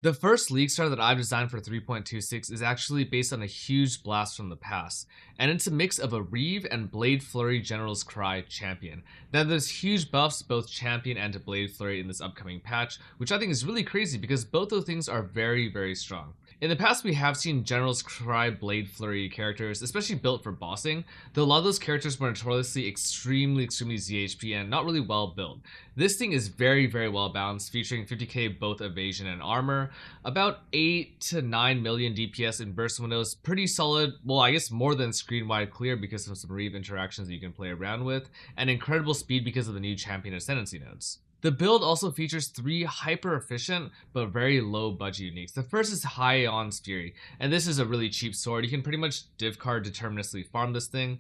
The first League Star that I've designed for 3.26 is actually based on a huge blast from the past, and it's a mix of a Reeve and Blade Flurry General's Cry champion. Now there's huge buffs both champion and to Blade Flurry in this upcoming patch, which I think is really crazy because both those things are very strong. In the past, we have seen General's Cry Blade Flurry characters, especially built for bossing, though a lot of those characters were notoriously extremely ZHP and not really well built. This thing is very well balanced, featuring 50k both evasion and armor, about 8 to 9 million DPS in burst windows, pretty solid, well I guess more than screen wide clear because of some Reeve interactions that you can play around with, and incredible speed because of the new champion ascendancy nodes. The build also features 3 hyper efficient but very low budget uniques. The first is High On's Fury, and this is a really cheap sword. You can pretty much div card deterministically farm this thing.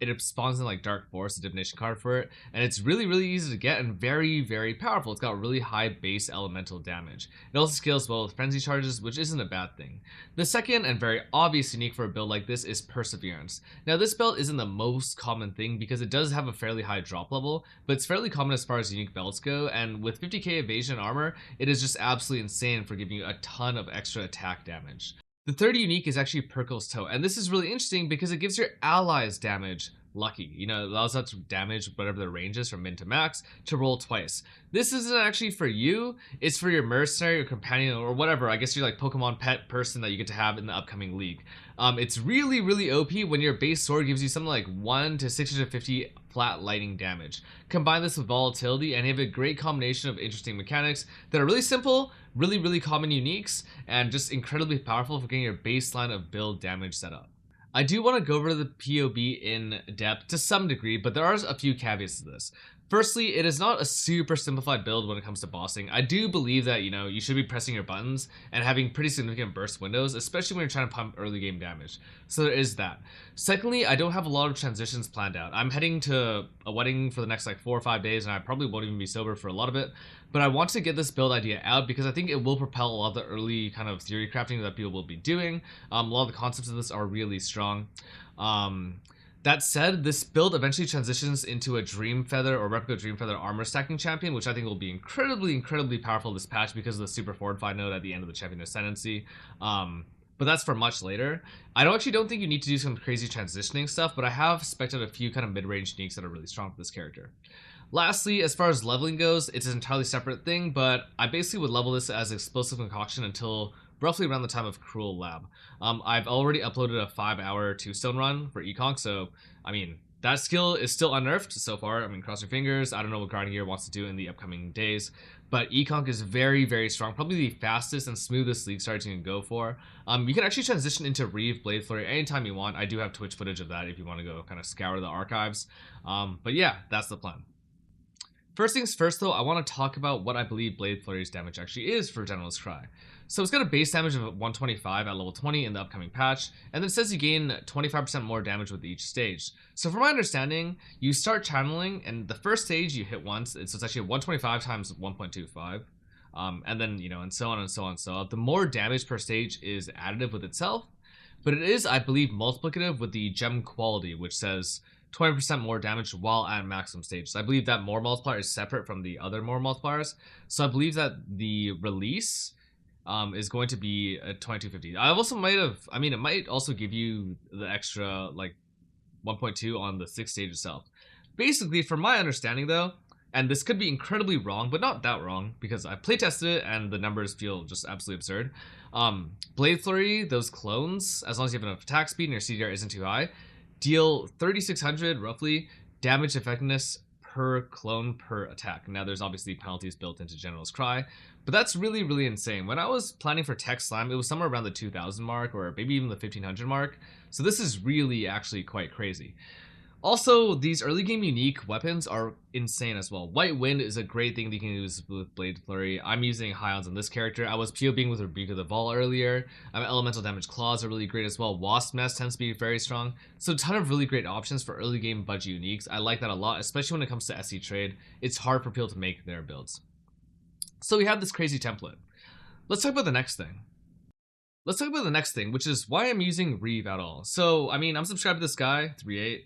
It spawns in like Dark Forest, a divination card for it, and it's really easy to get and very powerful. It's got really high base elemental damage. It also scales well with frenzy charges, which isn't a bad thing. The second and very obvious unique for a build like this is Perseverance. Now this belt isn't the most common thing because it does have a fairly high drop level, but it's fairly common as far as unique belts go, and with 50k evasion armor, it is just absolutely insane for giving you a ton of extra attack damage. The third unique is actually Perkle's Toe, and this is really interesting because it gives your allies damage lucky. You know, it allows that to damage whatever the range is from min to max to roll twice. This isn't actually for you, it's for your mercenary or companion or whatever, I guess you're like Pokemon pet person that you get to have in the upcoming league. It's really OP when your base sword gives you something like 1 to 650 flat lightning damage. Combine this with volatility and you have a great combination of interesting mechanics that are really simple, really common uniques, and just incredibly powerful for getting your baseline of build damage set up. I do want to go over the POB in depth to some degree, but there are a few caveats to this. Firstly, it is not a super simplified build when it comes to bossing. I do believe that, you should be pressing your buttons and having pretty significant burst windows, especially when you're trying to pump early game damage. So there is that. Secondly, I don't have a lot of transitions planned out. I'm heading to a wedding for the next like 4 or 5 days, and I probably won't even be sober for a lot of it. But I want to get this build idea out because I think it will propel a lot of the early kind of theory crafting that people will be doing. A lot of the concepts of this are really strong. That said, this build eventually transitions into a Dream Feather or Replica Dream Feather armor stacking champion, which I think will be incredibly powerful this patch because of the super fortified node at the end of the champion ascendancy. But that's for much later. I actually don't think you need to do some crazy transitioning stuff, but I have spec'd out a few kind of mid-range uniques that are really strong for this character. Lastly, as far as leveling goes, it's an entirely separate thing, but I basically would level this as Explosive Concoction until roughly around the time of Cruel Lab. I've already uploaded a 5-hour 2-stone run for Econk, so I mean, that skill is still unnerfed so far. I mean, cross your fingers. I don't know what Grinding Gear wants to do in the upcoming days, but Econk is very strong, probably the fastest and smoothest League Start you can go for. You can actually transition into Reeve Blade Flurry anytime you want. I do have Twitch footage of that if you want to go kind of scour the archives. But yeah, that's the plan. First things first though, I want to talk about what I believe Blade Flurry's damage actually is for General's Cry. So it's got a base damage of 125 at level 20 in the upcoming patch, and then it says you gain 25% more damage with each stage. So from my understanding, you start channeling, and the first stage you hit once, so it's actually 125 times 1.25. And then, and so on and so on. So the more damage per stage is additive with itself, but it is, I believe, multiplicative with the gem quality, which says 20% more damage while at maximum stage. So I believe that more multiplier is separate from the other more multipliers. So I believe that the release is going to be a 2250. I also it might also give you the extra like 1.2 on the 6th stage itself. Basically, from my understanding though, and this could be incredibly wrong, but not that wrong because I playtested it and the numbers feel just absolutely absurd. Blade Flurry, those clones, as long as you have enough attack speed and your CDR isn't too high, deal 3600 roughly damage effectiveness per clone per attack. Now there's obviously penalties built into General's Cry, but that's really insane. When I was planning for Tech Slam, it was somewhere around the 2000 mark or maybe even the 1500 mark. So this is really actually quite crazy. Also, these early game unique weapons are insane as well. White Wind is a great thing that you can use with Blade Flurry. I'm using High-Ons on this character. I was POBing with Replica the Vault earlier. Elemental Damage Claws are really great as well. Wasp Nest tends to be very strong. So a ton of really great options for early game budget uniques. I like that a lot, especially when it comes to SC trade. It's hard for people to make their builds. So we have this crazy template. Let's talk about the next thing. Which is why I'm using Reeve at all. So, I mean, I'm subscribed to this guy, 38.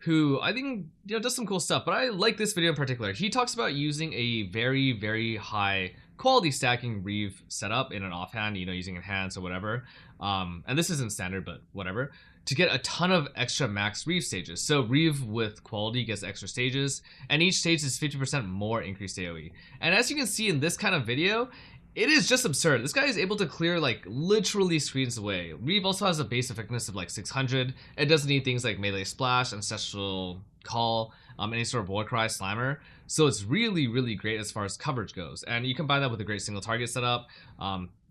Who I think does some cool stuff, but I like this video in particular. He talks about using a very high quality stacking Reeve setup in an offhand, you know, using enhance or whatever. And this isn't standard, but whatever, to get a ton of extra max Reeve stages. So Reeve with quality gets extra stages, and each stage is 50% more increased AoE. And as you can see in this kind of video, it is just absurd. This guy is able to clear like literally screens away. Reeve also has a base effectiveness of like 600. It doesn't need things like melee splash, ancestral call, any sort of warcry slammer. So it's really, really great as far as coverage goes. And you combine that with a great single target setup,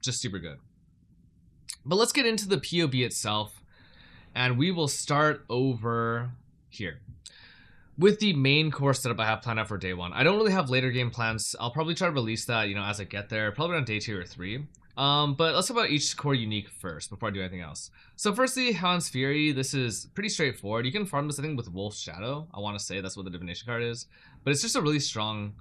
just super good. But let's get into the POB itself, and we will start over here with the main core setup I have planned out for day 1. I don't really have later game plans. I'll probably try to release that, you know, as I get there, probably on day 2 or 3. But let's talk about each core unique first before I do anything else. So firstly, Hans Fury. This is pretty straightforward. You can farm this, I think, with Wolf's Shadow. I want to say that's what the divination card is. But it's just a really strong,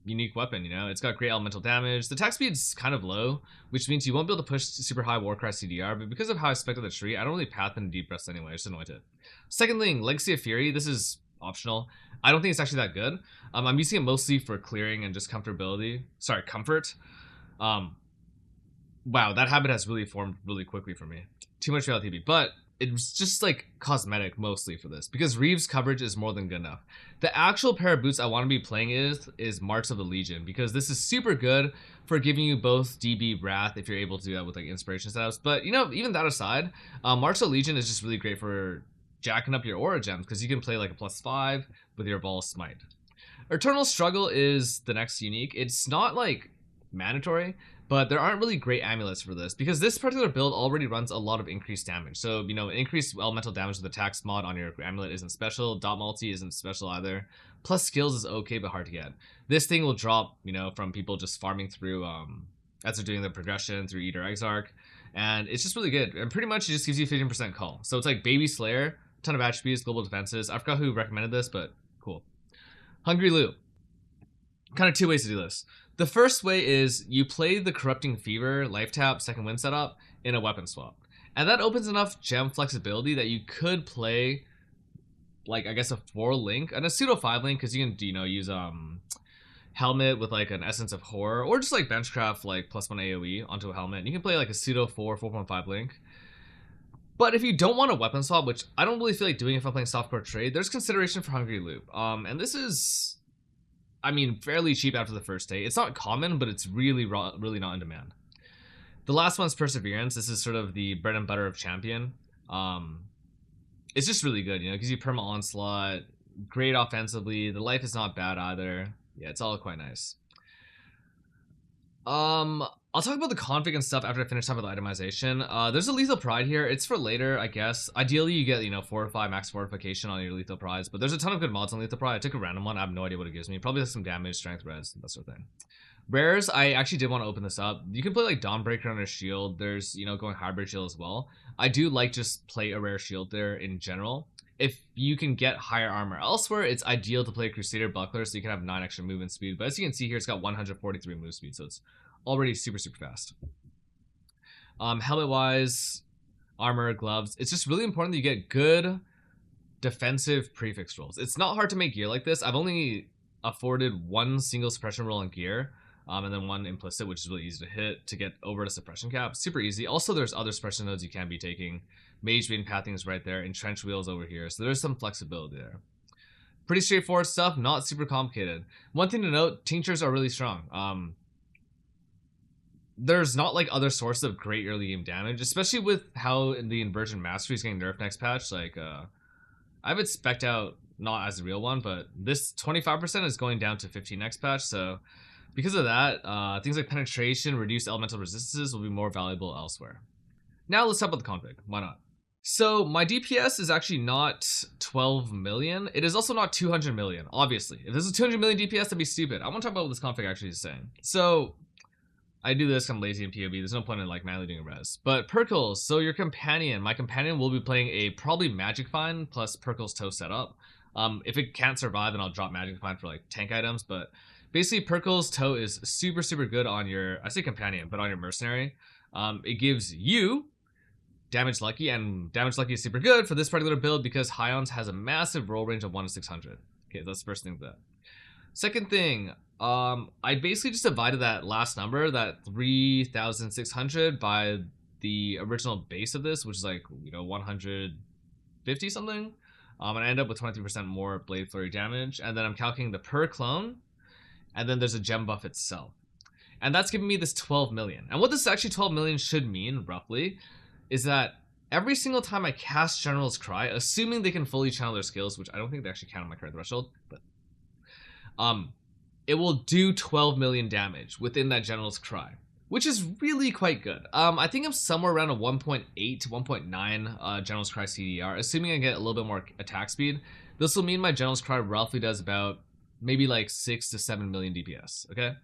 unique weapon, you know? It's got great elemental damage. The attack speed's kind of low, which means you won't be able to push super high Warcry CDR, but because of how I spec'd the tree, I don't really path into Deep Breaths anyway. I just anoint it. Second thing, Legacy of Fury. This is optional. I don't think it's actually that good. I'm using it mostly for clearing and just comfortability. Sorry, comfort. Wow, that habit has really formed really quickly for me. Too much real TB, but it's just like cosmetic mostly for this, because Reeve's coverage is more than good enough. The actual pair of boots I want to be playing is Marks of the Legion, because this is super good for giving you both DB Wrath if you're able to do that with like inspiration setups. But you know, even that aside, Marks of the Legion is just really great for jacking up your aura gems, because you can play like a +5 with your ball smite. Eternal Struggle is the next unique. It's not like mandatory, but there aren't really great amulets for this, because this particular build already runs a lot of increased damage. So, you know, increased elemental damage with the tax mod on your amulet isn't special. Dot multi isn't special either. Plus skills is okay, but hard to get. This thing will drop, you know, from people just farming through, as they're doing the progression through Eater Exarch. And it's just really good. And pretty much it just gives you 15% call. So it's like Baby Slayer, ton of attributes, global defenses. I forgot who recommended this, but cool. Hungry Lou. Kind of two ways to do this. The first way is you play the Corrupting Fever, Life Tap, Second Wind setup in a weapon swap. And that opens enough gem flexibility that you could play, like, I guess a 4 link and a pseudo 5 link, because you can, you know, use helmet with like an Essence of Horror, or just like benchcraft like +1 AoE onto a helmet. And you can play like a pseudo 4.5 link. But if you don't want a weapon swap, which I don't really feel like doing if I'm playing softcore trade, there's consideration for Hungry Loop. And this is, I mean, fairly cheap after the first day. It's not common, but it's really not in demand. The last one's Perseverance. This is sort of the bread and butter of Champion. It's just really good, you know, gives you perma onslaught, great offensively. The life is not bad either. Yeah, it's all quite nice. I'll talk about the config and stuff after I finish talking about the itemization. There's a Lethal Pride here. It's for later, I guess. Ideally, you get, you know, 4 or 5 max fortification on your Lethal Prides, but there's a ton of good mods on Lethal Pride. I took a random one. I have no idea what it gives me. Probably has some damage, strength, res, that sort of thing. Rares, I actually did want to open this up. You can play like Dawnbreaker on a shield. There's, you know, going Hybrid Shield as well. I do like just play a rare shield there in general. If you can get higher armor elsewhere, it's ideal to play Crusader Buckler so you can have 9 extra movement speed. But as you can see here, it's got 143 move speed, so it's already super fast. Helmet wise, armor, gloves, it's just really important that you get good defensive prefix rolls. It's not hard to make gear like this. I've only afforded 1 single suppression roll on gear, and then 1 implicit, which is really easy to hit to get over the suppression cap. Super easy. Also, there's other suppression nodes you can be taking. Mage Vein pathing is right there, Entrenched Wheels over here, so there's some flexibility there. Pretty straightforward stuff, not super complicated. One thing to note, tinctures are really strong. There's not like other sources of great early game damage, especially with how the Inversion Mastery is getting nerfed next patch. Like, I have it spec'd out not as a real one, but this 25% is going down to 15 next patch. So because of that, things like penetration, reduced elemental resistances will be more valuable elsewhere. Now let's talk about the config. Why not? So my DPS is actually not 12 million. It is also not 200 million, obviously. If this is 200 million DPS, that'd be stupid. I want to talk about what this config actually is saying. So I do this, I'm lazy in PoB. There's no point in like manually doing a res. But Perkles, so your companion. My companion will be playing a probably Magic Find plus Perkles Toe setup. If it can't survive, then I'll drop Magic Find for like tank items. But basically, Perkles Toe is super good on your, I say companion, but on your mercenary. It gives you damage lucky, and damage lucky is super good for this particular build because Hyons has a massive roll range of 1 to 600. Okay, that's the first thing. That second thing, I basically just divided that last number, that 3,600, by the original base of this, which is like, 150 something. And I end up with 23% more Blade Flurry damage. And then I'm calculating the per clone, and then there's a gem buff itself. And that's giving me this 12 million. And what this actually 12 million should mean, roughly, is that every single time I cast General's Cry, assuming they can fully channel their skills, which I don't think they actually count on my current threshold, but it will do 12 million damage within that General's Cry, which is really quite good. I think I'm somewhere around a 1.8 to 1.9 General's Cry CDR, assuming I get a little bit more attack speed. This will mean my General's Cry roughly does about maybe like 6 to 7 million DPS, okay?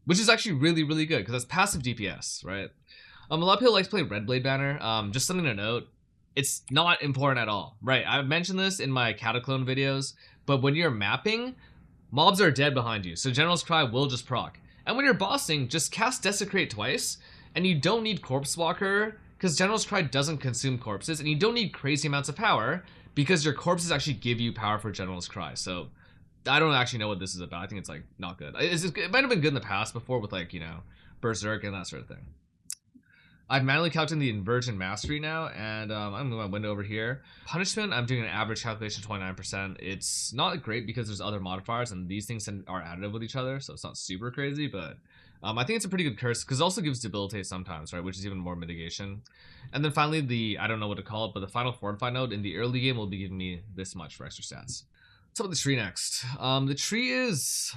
Which is actually really, really good, because that's passive DPS, right? A lot of people like to play Red Blade Banner. Just something to note, it's not important at all, right? I've mentioned this in my Cataclone videos, but when you're mapping, mobs are dead behind you, so General's Cry will just proc. And when you're bossing, just cast Desecrate twice, and you don't need Corpse Walker, because General's Cry doesn't consume corpses, and you don't need crazy amounts of power, because your corpses actually give you power for General's Cry. So I don't actually know what this is about. I think it's like not good. It might have been good in the past before with like, Berserk and that sort of thing. I've manually calculated the Inversion Mastery now, and I'm gonna move my window over here. Punishment, I'm doing an average calculation 29%. It's not great because there's other modifiers, and these things are additive with each other, so it's not super crazy, but I think it's a pretty good curse, because it also gives Debilitate sometimes, right, which is even more mitigation. And then finally, I don't know what to call it, but the final Fortify node in the early game will be giving me this much for extra stats. Let's talk about the tree next. The tree is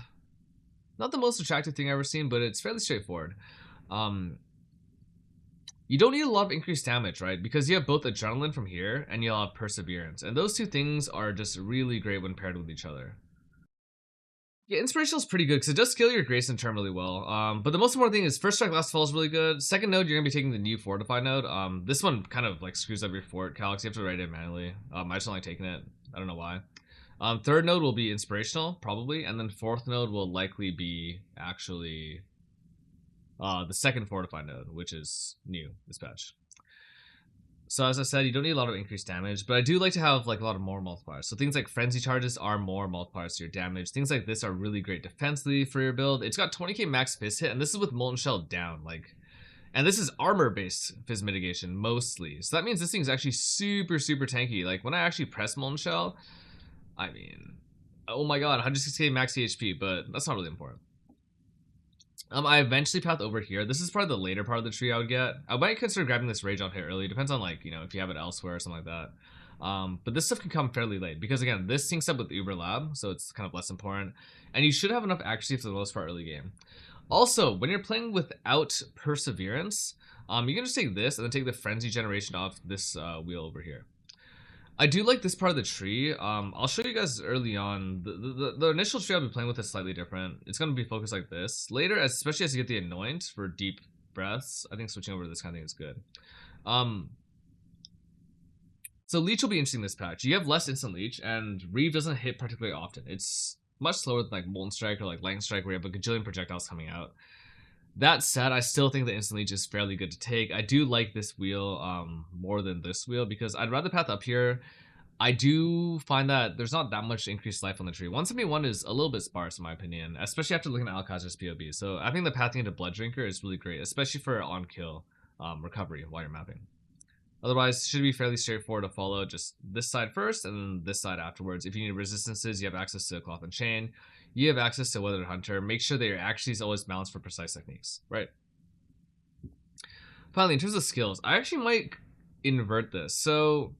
not the most attractive thing I've ever seen, but it's fairly straightforward. You don't need a lot of increased damage, right? Because you have both Adrenaline from here, and you'll have Perseverance. And those two things are just really great when paired with each other. Yeah, Inspirational is pretty good, because it does scale your Grace and Turn really well. But the most important thing is First Strike Last Fall is really good. Second node, you're going to be taking the new Fortify node. This one kind of like screws up your fort calcs. You have to write it manually. I just don't like taking it. I don't know why. Third node will be Inspirational, probably. And then fourth node will likely be actually the second Fortify node, which is new this patch. So as I said, you don't need a lot of increased damage, but I do like to have like a lot of more multipliers. So things like Frenzy Charges are more multipliers to your damage. Things like this are really great defensively for your build. It's got 20k max fizz hit, and this is with Molten Shell down. And this is armor-based fizz mitigation mostly. So that means this thing's actually super, super tanky. Like when I actually press Molten Shell, I mean, oh my god, 160k max HP, but that's not really important. I eventually path over here. This is probably the later part of the tree I would get. I might consider grabbing this Rage on hit early. Depends on like, if you have it elsewhere or something like that. But this stuff can come fairly late because again, this syncs up with Uber Lab, so it's kind of less important. And you should have enough accuracy for the most part early game. Also, when you're playing without Perseverance, you can just take this and then take the Frenzy Generation off this wheel over here. I do like this part of the tree. I'll show you guys early on. The initial tree I'll be playing with is slightly different. It's going to be focused like this. Later, especially as you get the Anoint for deep breaths, I think switching over to this kind of thing is good. So Leech will be interesting this patch. You have less instant Leech, and Reeve doesn't hit particularly often. It's much slower than like Molten Strike or like Lightning Strike where you have a gajillion projectiles coming out. That said, I still think the instant leech is fairly good to take. I do like this wheel more than this wheel because I'd rather path up here. I do find that there's not that much increased life on the tree. 171 is a little bit sparse in my opinion, especially after looking at Alcazar's POB. So I think the pathing into Blood Drinker is really great, especially for on-kill recovery while you're mapping. Otherwise, it should be fairly straightforward to follow. Just this side first and then this side afterwards. If you need resistances, you have access to Cloth and Chain. You have access to Weathered Hunter. Make sure that your accuracy is always balanced for precise techniques, right? Finally, in terms of skills, I actually might invert this. So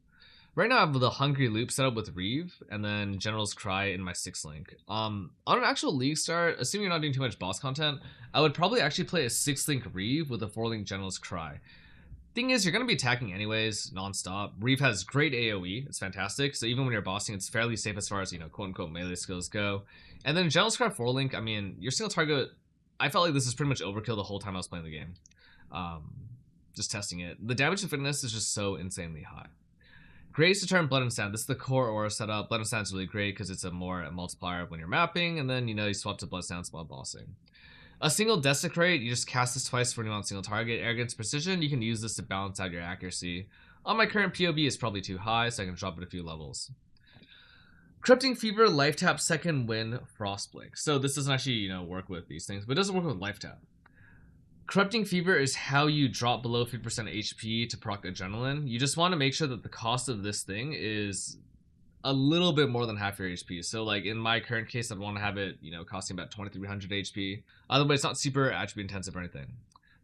right now I have the Hungry Loop set up with Reeve and then General's Cry in my 6th link. On an actual league start, assuming you're not doing too much boss content, I would probably actually play a 6th link Reeve with a 4th link General's Cry. Thing is, you're going to be attacking anyways, non-stop. Reeve has great AoE, it's fantastic, so even when you're bossing, it's fairly safe as far as, quote-unquote melee skills go. And then General's Cry 4-link, I mean, your single target, I felt like this was pretty much overkill the whole time I was playing the game. Just testing it. The damage to fitness is just so insanely high. Grace to turn Blood and Sand. This is the core aura setup. Blood and Sand is really great because it's a more multiplier when you're mapping, and then, you swap to Blood and Sand while bossing. A single Desecrate, you just cast this twice for anyone on single target. Arrogance Precision, you can use this to balance out your accuracy. On my current POB, it's probably too high, so I can drop it a few levels. Corrupting Fever, Life Tap, Second Wind, Frostblink. So this doesn't actually, work with these things, but it doesn't work with Life Tap. Corrupting Fever is how you drop below 50% HP to proc Adrenaline. You just want to make sure that the cost of this thing is a little bit more than half your HP. So like in my current case, I'd want to have it, costing about 2300 HP. Otherwise, it's not super attribute intensive or anything.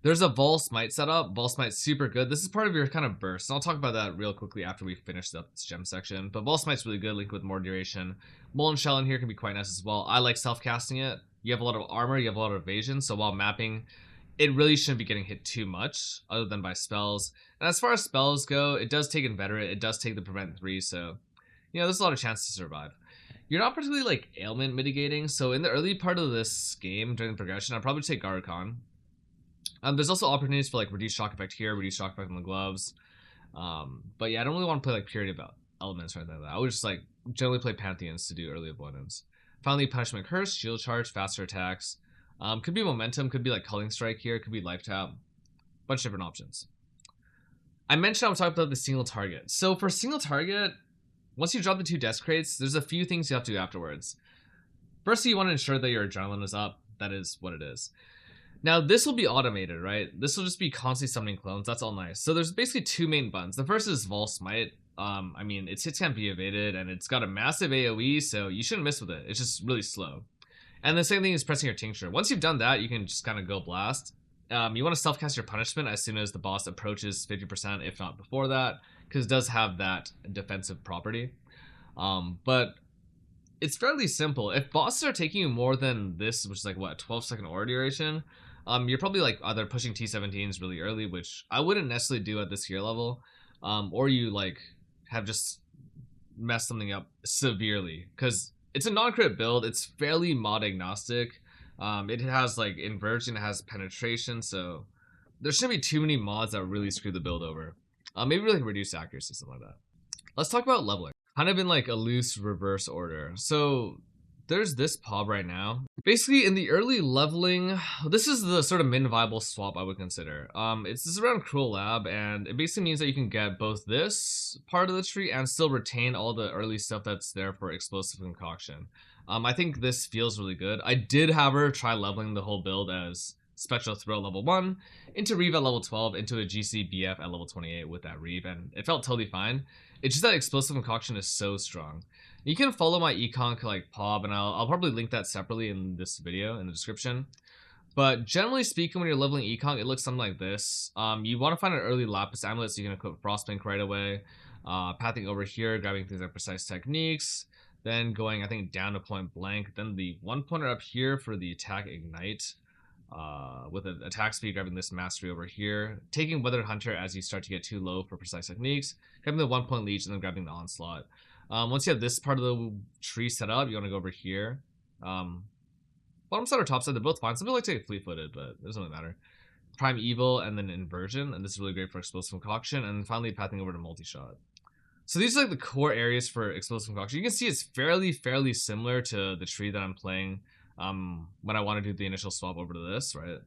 There's a Vol Smite setup. Vol Smite's super good. This is part of your kind of burst. And I'll talk about that real quickly after we finish up this gem section. But Vol Smite's really good, linked with more duration. Molten Shell in here can be quite nice as well. I like self-casting it. You have a lot of armor, you have a lot of evasion. So while mapping, it really shouldn't be getting hit too much, other than by spells. And as far as spells go, it does take Inveterate. It does take the Prevent 3, so there's a lot of chance to survive. You're not particularly like ailment mitigating, so in the early part of this game during the progression, I'd probably take Garukon. There's also opportunities for like reduced shock effect here, reduced shock effect on the gloves. But yeah, I don't really want to play like purity about elements or anything like that. I would just like generally play Pantheons to do early avoidance. Finally, Punishment Curse, Shield Charge, faster attacks. Could be momentum, could be like Culling Strike here, could be Life Tap. Bunch of different options. I mentioned I was talking about the single target. So for single target, once you drop the 2 desk crates, there's a few things you have to do afterwards. Firstly, you want to ensure that your adrenaline is up. That is what it is. Now, this will be automated, right? This will just be constantly summoning clones. That's all nice. So there's basically 2 main buttons. The first is Vol Smite. I mean, its hits can't be evaded, and it's got a massive AoE, so you shouldn't miss with it. It's just really slow. And the same thing is pressing your Tincture. Once you've done that, you can just kind of go blast. You want to self-cast your punishment as soon as the boss approaches 50%, if not before that, because it does have that defensive property. But it's fairly simple. If bosses are taking you more than this, which is like what, 12-second aura duration, you're probably like either pushing T17s really early, which I wouldn't necessarily do at this gear level, or you like have just messed something up severely, because it's a non-crit build. It's fairly mod agnostic. It has like inversion, it has penetration, so there shouldn't be too many mods that really screw the build over. Maybe like reduced accuracy, something like that. Let's talk about leveling. Kind of in like a loose reverse order. So there's this pub right now. Basically in the early leveling, this is the sort of min viable swap I would consider. This is around Cruel Lab, and it basically means that you can get both this part of the tree and still retain all the early stuff that's there for Explosive Concoction. I think this feels really good. I did have her try leveling the whole build as Spectral Throw level 1, into Reeve at level 12, into a GC BF at level 28 with that Reeve, and it felt totally fine. It's just that Explosive Concoction is so strong. You can follow my econc like POB, and I'll probably link that separately in this video in the description. But generally speaking, when you're leveling econc, it looks something like this. You want to find an early Lapis Amulet so you can equip Frostblink right away. Pathing over here, grabbing things like Precise Techniques, then going, I think, down to Point Blank, then the 1-pointer up here for the attack Ignite. With an attack speed, grabbing this Mastery over here, taking Weathered Hunter as you start to get too low for Precise Techniques, grabbing the 1-point Leech, and then grabbing the Onslaught. Once you have this part of the tree set up, you want to go over here. Bottom side or top side, they're both fine. Some people like to get fleet-footed, but it doesn't really matter. Prime Evil, and then Inversion, and this is really great for Explosive Concoction, and then finally pathing over to Multi-Shot. So these are like the core areas for Explosive Concoction. You can see it's fairly similar to the tree that I'm playing when I want to do the initial swap over to this, right?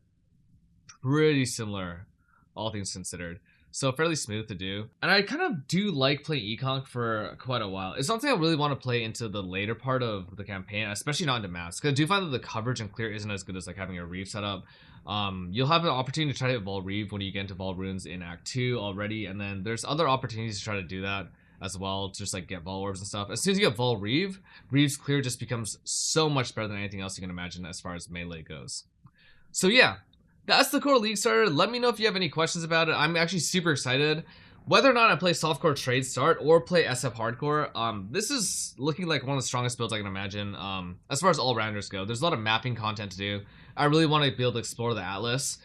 Pretty similar, all things considered. So fairly smooth to do. And I kind of do like playing econc for quite a while. It's something I really want to play into the later part of the campaign, especially not into maps, because I do find that the coverage and clear isn't as good as like having a Reeve setup. You'll have an opportunity to try to hit Vol Reeve when you get into Vol Runes in Act 2 already, and then there's other opportunities to try to do that as well, to just like get Vol Orbs and stuff. As soon as you get Vol Reeve, Reeve's clear just becomes so much better than anything else you can imagine as far as melee goes. So yeah, that's the core League Starter. Let me know if you have any questions about it. I'm actually super excited. Whether or not I play Softcore Trade Start or play SF Hardcore, this is looking like one of the strongest builds I can imagine. As far as all-rounders go, there's a lot of mapping content to do. I really want to be able to explore the Atlas.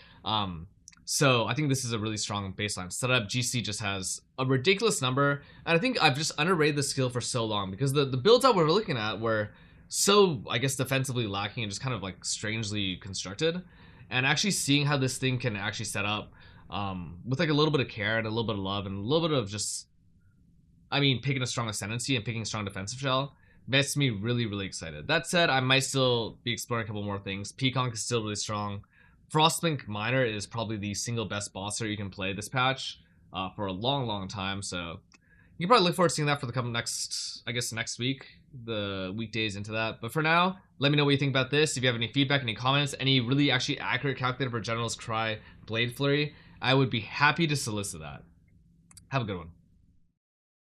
So I think this is a really strong baseline setup. GC just has a ridiculous number, and I think I've just underrated the skill for so long, because the builds that we're looking at were so, I guess, defensively lacking and just kind of like strangely constructed. And actually seeing how this thing can actually set up with like a little bit of care and a little bit of love and a little bit of just, I mean, picking a strong ascendancy and picking a strong defensive shell makes me really excited. That said, I might still be exploring a couple more things. Peaconk is still really strong. Frostblink Miner is probably the single best bosser you can play this patch for a long time. So You can probably look forward to seeing that for the coming next, I guess, next week, the weekdays into that. But for now, let me know what you think about this. If you have any feedback, any comments, any really actually accurate calculator for General's Cry Blade Flurry, I would be happy to solicit that. Have a good one.